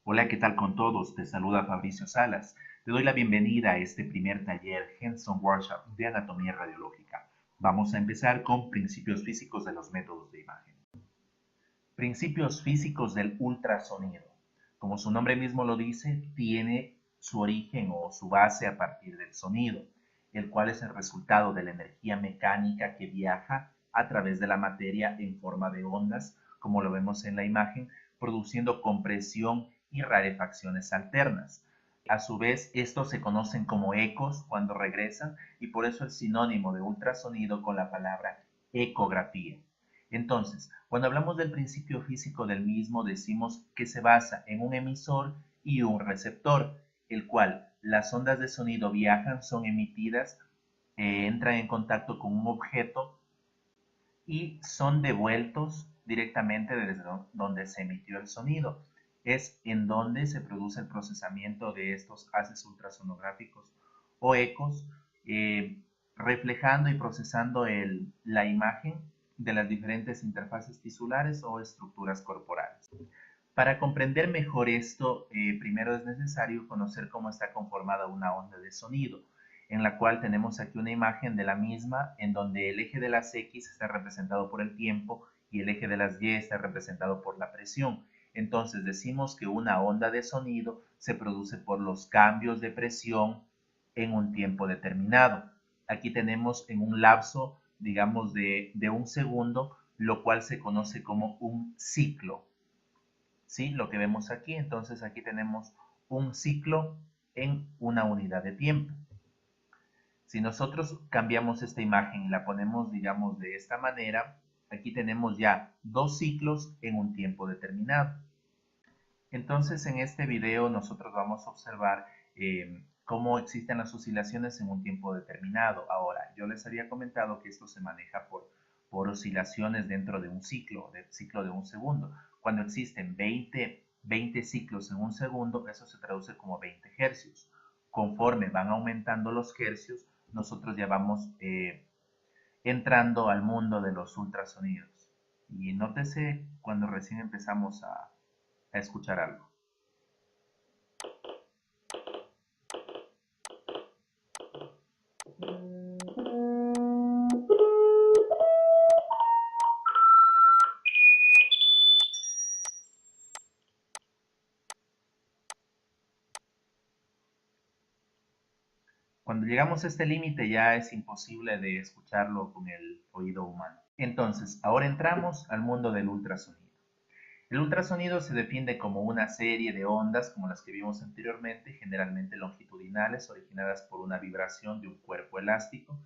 Hola, ¿qué tal con todos? Te saluda Fabricio Salas. Te doy la bienvenida a este primer taller Hands-on Workshop de Anatomía Radiológica. Vamos a empezar con principios físicos de los métodos de imagen. Principios físicos del ultrasonido. Como su nombre mismo lo dice, tiene su origen o su base a partir del sonido, el cual es el resultado de la energía mecánica que viaja a través de la materia en forma de ondas, como lo vemos en la imagen, produciendo compresión y rarefacciones alternas. A su vez, estos se conocen como ecos cuando regresan y por eso es sinónimo de ultrasonido con la palabra ecografía. Entonces, cuando hablamos del principio físico del mismo, decimos que se basa en un emisor y un receptor, el cual las ondas de sonido viajan, son emitidas, entran en contacto con un objeto y son devueltos directamente desde donde se emitió el sonido. Es en donde se produce el procesamiento de estos haces ultrasonográficos o ecos, reflejando y procesando la imagen de las diferentes interfaces tisulares o estructuras corporales. Para comprender mejor esto, primero es necesario conocer cómo está conformada una onda de sonido, en la cual tenemos aquí una imagen de la misma, en donde el eje de las X está representado por el tiempo y el eje de las Y está representado por la presión. Entonces decimos que una onda de sonido se produce por los cambios de presión en un tiempo determinado. Aquí tenemos en un lapso, digamos, de un segundo, lo cual se conoce como un ciclo. ¿Sí? Lo que vemos aquí, entonces aquí tenemos un ciclo en una unidad de tiempo. Si nosotros cambiamos esta imagen y la ponemos, digamos, de esta manera, aquí tenemos ya dos ciclos en un tiempo determinado. Entonces, en este video nosotros vamos a observar cómo existen las oscilaciones en un tiempo determinado. Ahora, yo les había comentado que esto se maneja por oscilaciones dentro de un ciclo de un segundo. Cuando existen 20 ciclos en un segundo, eso se traduce como 20 hercios. Conforme van aumentando los hercios, nosotros ya vamos entrando al mundo de los ultrasonidos. Y nótese cuando recién empezamos a escuchar algo. Cuando llegamos a este límite ya es imposible de escucharlo con el oído humano. Entonces, ahora entramos al mundo del ultrasonido. El ultrasonido se define como una serie de ondas como las que vimos anteriormente, generalmente longitudinales, originadas por una vibración de un cuerpo elástico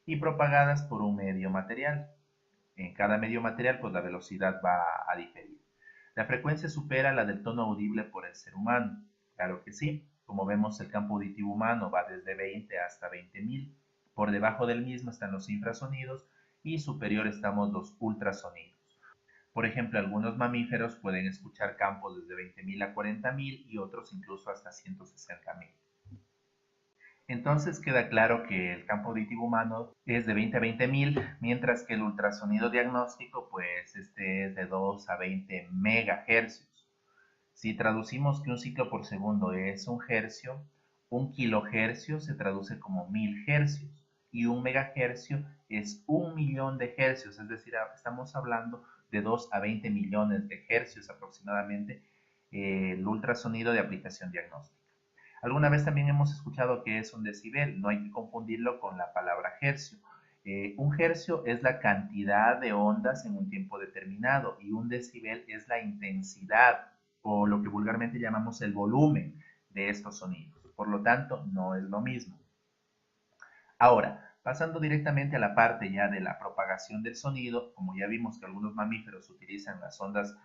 y propagadas por un medio material. En cada medio material, pues la velocidad va a diferir. La frecuencia supera la del tono audible por el ser humano. Claro que sí. Como vemos, el campo auditivo humano va desde 20 hasta 20.000. Por debajo del mismo están los infrasonidos y superior estamos los ultrasonidos. Por ejemplo, algunos mamíferos pueden escuchar campos desde 20.000 a 40.000 y otros incluso hasta 160.000. Entonces queda claro que el campo auditivo humano es de 20 a 20.000, mientras que el ultrasonido diagnóstico, pues este es de 2 a 20 megahercios. Si traducimos que un ciclo por segundo es un hercio, un kilohercio se traduce como 1000 hercios y un megahercio es 1.000.000 de hercios, es decir, estamos hablando de 2 a 20 millones de hercios aproximadamente, el ultrasonido de aplicación diagnóstica. Alguna vez también hemos escuchado que es un decibel, no hay que confundirlo con la palabra hercio. Un hercio es la cantidad de ondas en un tiempo determinado y un decibel es la intensidad o lo que vulgarmente llamamos el volumen de estos sonidos. Por lo tanto, no es lo mismo. Ahora, pasando directamente a la parte ya de la propagación del sonido, como ya vimos que algunos mamíferos utilizan las ondas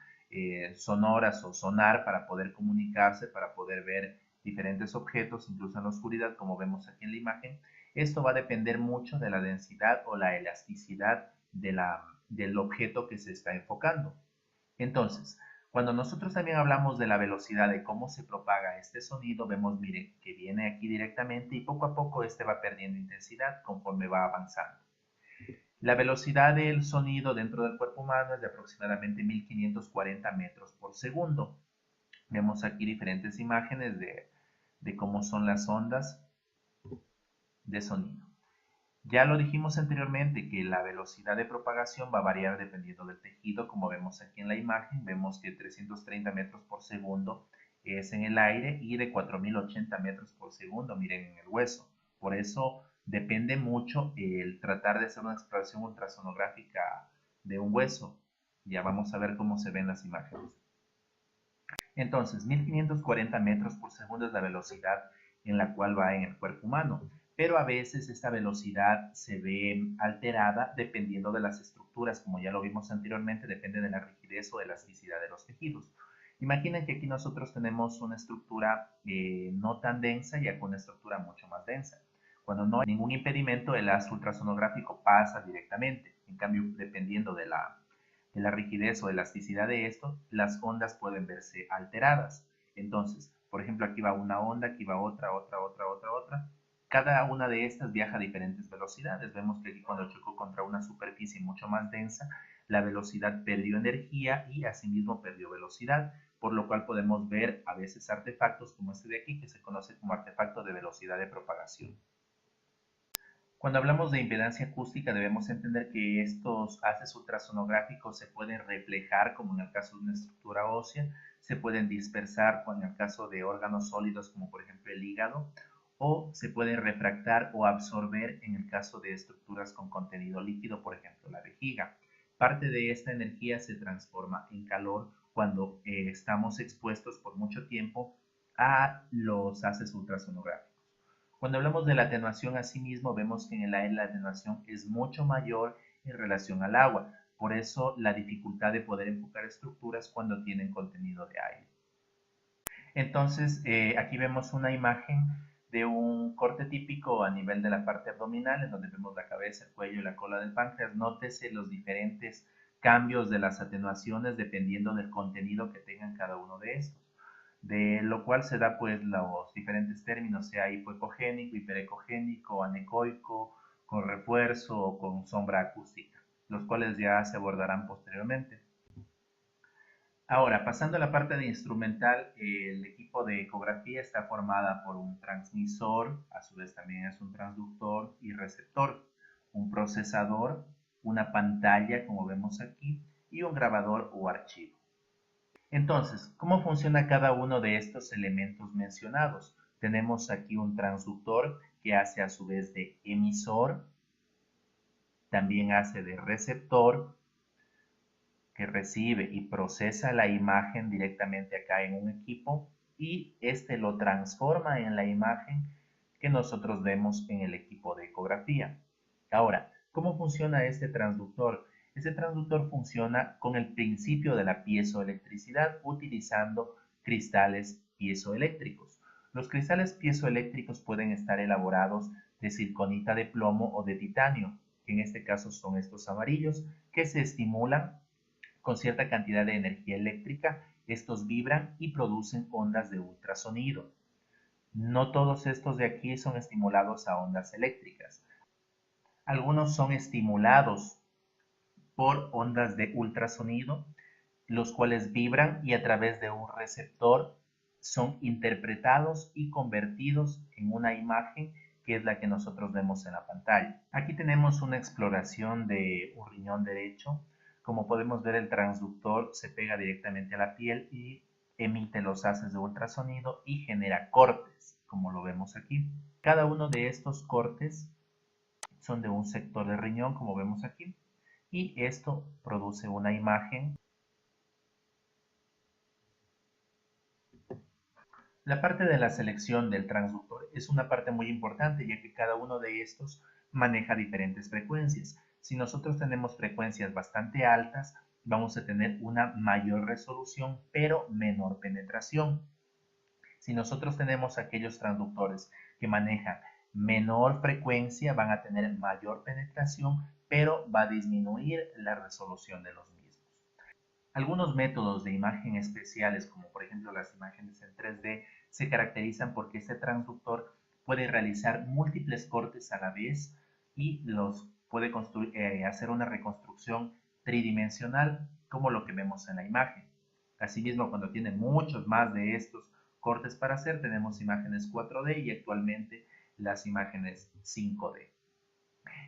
sonoras o sonar para poder comunicarse, para poder ver diferentes objetos, incluso en la oscuridad, como vemos aquí en la imagen, esto va a depender mucho de la densidad o la elasticidad del objeto que se está enfocando. Entonces, cuando nosotros también hablamos de la velocidad de cómo se propaga este sonido, vemos, miren, que viene aquí directamente y poco a poco este va perdiendo intensidad conforme va avanzando. La velocidad del sonido dentro del cuerpo humano es de aproximadamente 1540 metros por segundo. Vemos aquí diferentes imágenes de cómo son las ondas de sonido. Ya lo dijimos anteriormente que la velocidad de propagación va a variar dependiendo del tejido, como vemos aquí en la imagen. Vemos que 330 metros por segundo es en el aire y de 4080 metros por segundo, miren, en el hueso. Por eso depende mucho el tratar de hacer una exploración ultrasonográfica de un hueso. Ya vamos a ver cómo se ven las imágenes. Entonces, 1540 metros por segundo es la velocidad en la cual va en el cuerpo humano, pero a veces esta velocidad se ve alterada dependiendo de las estructuras, como ya lo vimos anteriormente, depende de la rigidez o elasticidad de los tejidos. Imaginen que aquí nosotros tenemos una estructura no tan densa y aquí una estructura mucho más densa. Cuando no hay ningún impedimento, el haz ultrasonográfico pasa directamente. En cambio, dependiendo de la rigidez o elasticidad de esto, las ondas pueden verse alteradas. Entonces, por ejemplo, aquí va una onda, aquí va otra. Cada una de estas viaja a diferentes velocidades. Vemos que aquí cuando chocó contra una superficie mucho más densa, la velocidad perdió energía y asimismo perdió velocidad, por lo cual podemos ver a veces artefactos como este de aquí, que se conoce como artefacto de velocidad de propagación. Cuando hablamos de impedancia acústica debemos entender que estos haces ultrasonográficos se pueden reflejar, como en el caso de una estructura ósea, se pueden dispersar, como en el caso de órganos sólidos, como por ejemplo el hígado, o se pueden refractar o absorber en el caso de estructuras con contenido líquido, por ejemplo la vejiga. Parte de esta energía se transforma en calor cuando estamos expuestos por mucho tiempo a los haces ultrasonográficos. Cuando hablamos de la atenuación, asimismo, vemos que en el aire la atenuación es mucho mayor en relación al agua. Por eso la dificultad de poder enfocar estructuras cuando tienen contenido de aire. Entonces, aquí vemos una imagen de un corte típico a nivel de la parte abdominal, en donde vemos la cabeza, el cuello y la cola del páncreas. Nótese los diferentes cambios de las atenuaciones dependiendo del contenido que tengan cada uno de estos, de lo cual se da pues los diferentes términos, sea hipoecogénico, hiperecogénico, anecoico, con refuerzo o con sombra acústica, los cuales ya se abordarán posteriormente. Ahora, pasando a la parte de instrumental, el equipo de ecografía está formada por un transmisor, a su vez también es un transductor y receptor, un procesador, una pantalla, como vemos aquí, y un grabador o archivo. Entonces, ¿cómo funciona cada uno de estos elementos mencionados? Tenemos aquí un transductor que hace a su vez de emisor, también hace de receptor, que recibe y procesa la imagen directamente acá en un equipo y este lo transforma en la imagen que nosotros vemos en el equipo de ecografía. Ahora, ¿cómo funciona este transductor? Este transductor funciona con el principio de la piezoelectricidad utilizando cristales piezoeléctricos. Los cristales piezoeléctricos pueden estar elaborados de circonita de plomo o de titanio, que en este caso son estos amarillos, que se estimulan con cierta cantidad de energía eléctrica. Estos vibran y producen ondas de ultrasonido. No todos estos de aquí son estimulados a ondas eléctricas. Algunos son estimulados por ondas de ultrasonido, los cuales vibran y a través de un receptor son interpretados y convertidos en una imagen que es la que nosotros vemos en la pantalla. Aquí tenemos una exploración de un riñón derecho. Como podemos ver, el transductor se pega directamente a la piel y emite los haces de ultrasonido y genera cortes, como lo vemos aquí. Cada uno de estos cortes son de un sector del riñón, como vemos aquí, y esto produce una imagen. La parte de la selección del transductor es una parte muy importante, ya que cada uno de estos maneja diferentes frecuencias. Si nosotros tenemos frecuencias bastante altas, vamos a tener una mayor resolución, pero menor penetración. Si nosotros tenemos aquellos transductores que manejan menor frecuencia, van a tener mayor penetración, pero va a disminuir la resolución de los mismos. Algunos métodos de imagen especiales, como por ejemplo las imágenes en 3D, se caracterizan porque este transductor puede realizar múltiples cortes a la vez y los puede hacer una reconstrucción tridimensional, como lo que vemos en la imagen. Asimismo, cuando tiene muchos más de estos cortes para hacer, tenemos imágenes 4D y actualmente las imágenes 5D.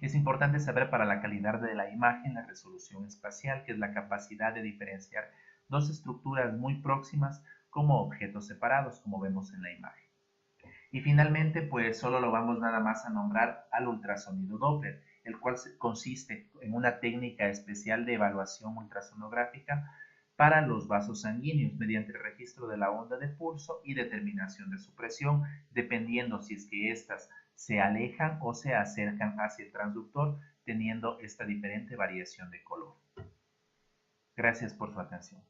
Es importante saber para la calidad de la imagen la resolución espacial, que es la capacidad de diferenciar dos estructuras muy próximas como objetos separados, como vemos en la imagen. Y finalmente, pues solo lo vamos nada más a nombrar al ultrasonido Doppler, el cual consiste en una técnica especial de evaluación ultrasonográfica para los vasos sanguíneos mediante el registro de la onda de pulso y determinación de su presión, dependiendo si es que éstas se alejan o se acercan hacia el transductor, teniendo esta diferente variación de color. Gracias por su atención.